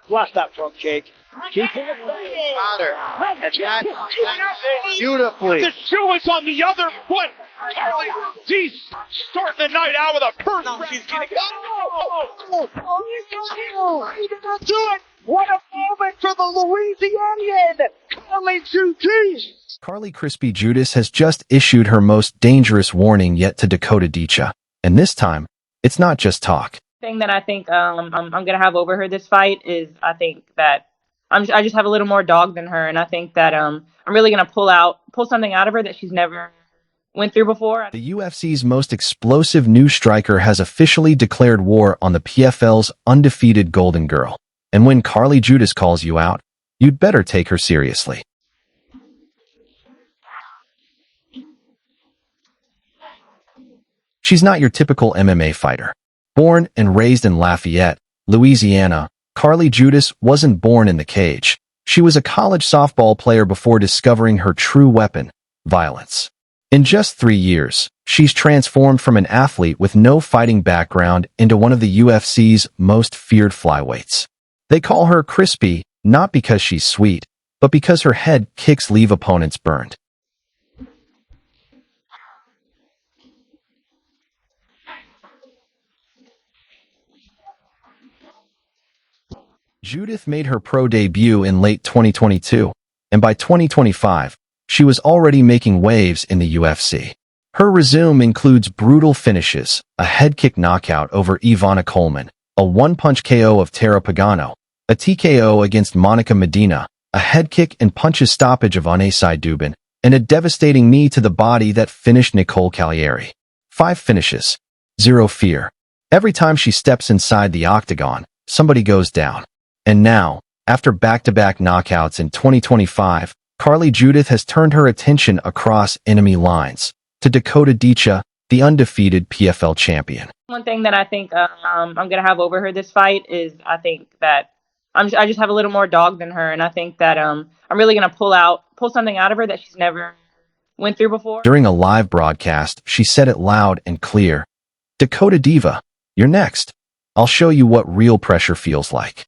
Blast that front kick. Keep it. Beautifully. The shoe is on the other foot. Carli, she's starting the night out with a perfect. She's getting Do it. What a moment for the Louisianian, Carli Crispy. Carli Crispy Judas has just issued her most dangerous warning yet to Dakota Dicha. And this time, it's not just talk. Thing that I think I'm gonna have over her this fight is I think that I just have a little more dog than her, and I think that I'm really gonna pull something out of her that she's never went through before. The UFC's most explosive new striker has officially declared war on the PFL's undefeated Golden Girl. And when Carli Judas calls you out, you'd better take her seriously. She's not your typical MMA fighter. Born and raised in Lafayette, Louisiana, Carli Judas wasn't born in the cage. She was a college softball player before discovering her true weapon, violence. In just 3 years, she's transformed from an athlete with no fighting background into one of the UFC's most feared flyweights. They call her Crispy, not because she's sweet, but because her head kicks leave opponents burned. Judith made her pro debut in late 2022, and by 2025, she was already making waves in the UFC. Her resume includes brutal finishes, a head kick knockout over Ivana Coleman, a one-punch KO of Tara Pagano, a TKO against Monica Medina, a head kick and punches stoppage of Anasai Dubin, and a devastating knee to the body that finished Nicole Cagliari. 5 finishes. 0 fear. Every time she steps inside the octagon, somebody goes down. And now, after back-to-back knockouts in 2025, Carli Judas has turned her attention across enemy lines to Dakota Dicha, the undefeated PFL champion. One thing that I think I'm gonna have over her this fight is I think that I just have a little more dog than her, and I think that I'm really gonna pull something out of her that she's never went through before. During a live broadcast, she said it loud and clear. Dakota Diva, you're next. I'll show you what real pressure feels like.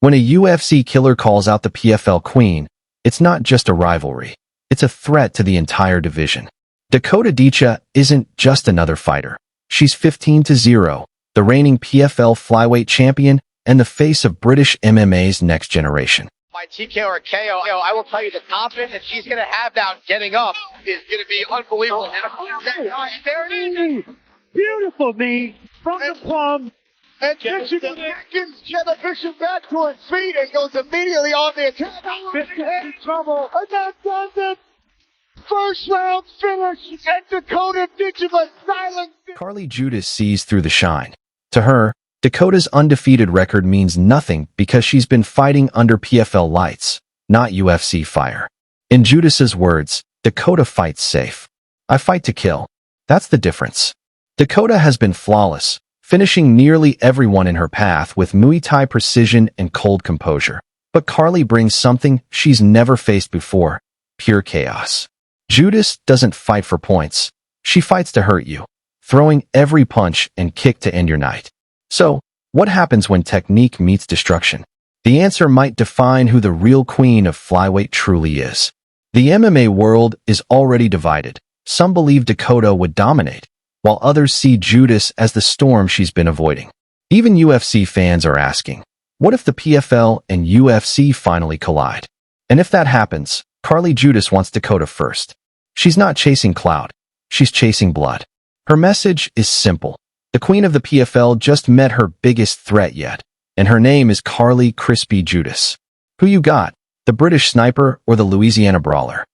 When a UFC killer calls out the PFL Queen, it's not just a rivalry. It's a threat to the entire division. Dakota Dicha isn't just another fighter. She's 15-0, the reigning PFL flyweight champion and the face of British MMA's next generation. By TKO or KO, I will tell you the confidence that she's going to have now getting up is going to be unbelievable. There it is. Beautiful knee from the plum. And gets the Bishop back to his feet and goes immediately on the attack. In trouble. And that does it. First round finish. And Dakota Dicha silent. Carli Judas sees through the shine. To her, Dakota's undefeated record means nothing because she's been fighting under PFL lights, not UFC fire. In Judas's words, Dakota fights safe. I fight to kill. That's the difference. Dakota has been flawless, finishing nearly everyone in her path with Muay Thai precision and cold composure. But Carli brings something she's never faced before, pure chaos. Judas doesn't fight for points. She fights to hurt you, throwing every punch and kick to end your night. So, what happens when technique meets destruction? The answer might define who the real queen of flyweight truly is. The MMA world is already divided. Some believe Dakota would dominate, while others see Judas as the storm she's been avoiding. Even UFC fans are asking, what if the PFL and UFC finally collide? And if that happens, Carli Judas wants Dakota first. She's not chasing clout. She's chasing blood. Her message is simple. The queen of the PFL just met her biggest threat yet, and her name is Carli Crispy Judas. Who you got, the British sniper or the Louisiana brawler?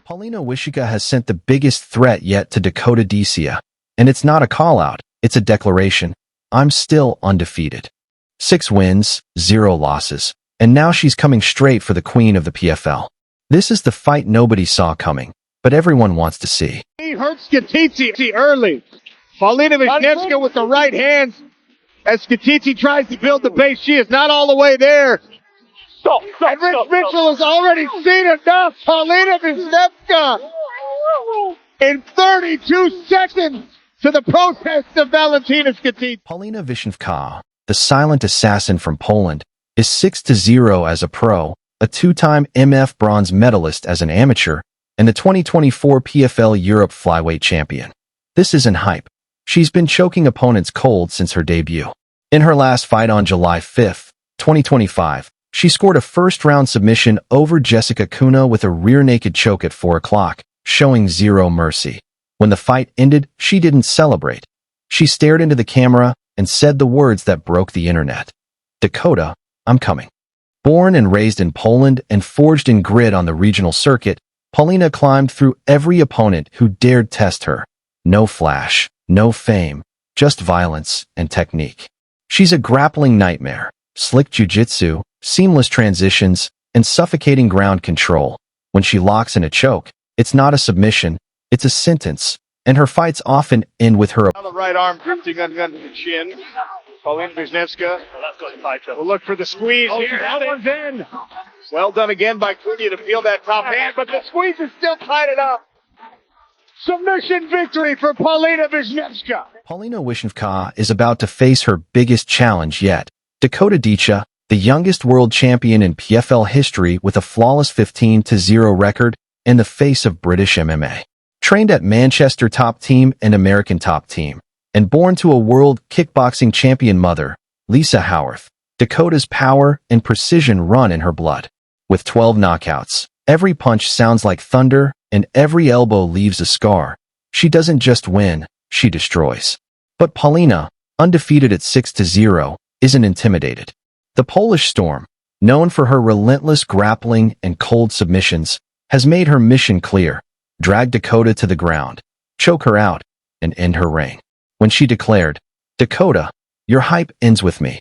Paulina Wishika has sent the biggest threat yet to Dakota Dicha, and it's not a call-out, it's a declaration. I'm still undefeated. 6 wins, 0 losses, and now she's coming straight for the queen of the PFL. This is the fight nobody saw coming, but everyone wants to see. He hurts Skatici early. Paulina Wishka with the right hands as Skatici tries to build the base. She is not all the way there. Stop, And Rich Mitchell has already seen enough. Paulina Wisniewska in 32 seconds to the protest of Valentina Skitita. Paulina Wisniewska, the silent assassin from Poland, is 6-0 as a pro, a two-time MF bronze medalist as an amateur, and the 2024 PFL Europe flyweight champion. This isn't hype. She's been choking opponents cold since her debut. In her last fight on July 5, 2025, she scored a first-round submission over Jessica Kuna with a rear-naked choke at 4 o'clock, showing zero mercy. When the fight ended, she didn't celebrate. She stared into the camera and said the words that broke the internet. Dakota, I'm coming. Born and raised in Poland and forged in grit on the regional circuit, Paulina climbed through every opponent who dared test her. No flash, no fame, just violence and technique. She's a grappling nightmare, slick jiu-jitsu, seamless transitions, and suffocating ground control. When she locks in a choke, it's not a submission, it's a sentence, and her fights often end with her. Now the right arm drifting under the chin. Paulina Wisniewska will look for the squeeze here. That one's in. Well done again by Clooney to peel that top hand, but the squeeze is still tied it up. Submission victory for Paulina Wisniewska. Paulina Wisniewska is about to face her biggest challenge yet. Dakota Dicha, the youngest world champion in PFL history with a flawless 15-0 record and the face of British MMA. Trained at Manchester Top Team and American Top Team, and born to a world kickboxing champion mother, Lisa Howarth, Dakota's power and precision run in her blood. With 12 knockouts, every punch sounds like thunder and every elbow leaves a scar. She doesn't just win, she destroys. But Paulina, undefeated at 6-0, isn't intimidated. The Polish Storm, known for her relentless grappling and cold submissions, has made her mission clear: drag Dakota to the ground, choke her out, and end her reign. When she declared, "Dakota, your hype ends with me.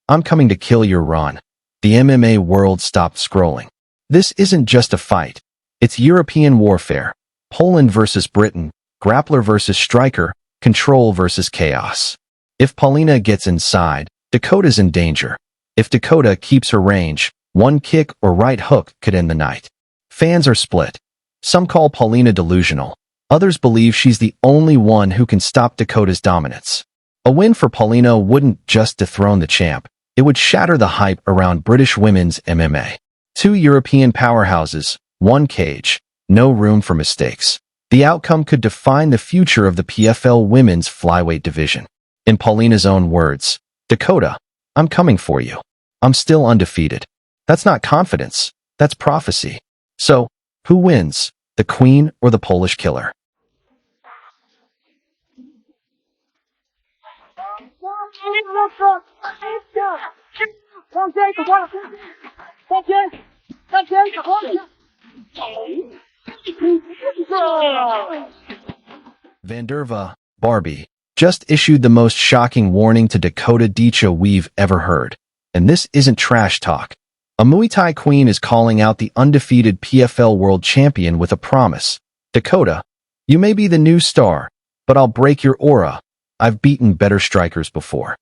I'm coming to kill your run," the MMA world stopped scrolling. This isn't just a fight. It's European warfare. Poland versus Britain, grappler versus striker, control versus chaos. If Paulina gets inside, Dakota's in danger. If Dakota keeps her range, one kick or right hook could end the night. Fans are split. Some call Paulina delusional. Others believe she's the only one who can stop Dakota's dominance. A win for Paulina wouldn't just dethrone the champ. It would shatter the hype around British women's MMA. Two European powerhouses, one cage, no room for mistakes. The outcome could define the future of the PFL women's flyweight division. In Paulina's own words, "Dakota, I'm coming for you. I'm still undefeated." That's not confidence, that's prophecy. So, who wins, the Queen or the Polish Killer? Vanderva, Barbie, just issued the most shocking warning to Dakota Dicha we've ever heard. And this isn't trash talk. A Muay Thai queen is calling out the undefeated PFL world champion with a promise. "Dakota, you may be the new star, but I'll break your aura. I've beaten better strikers before."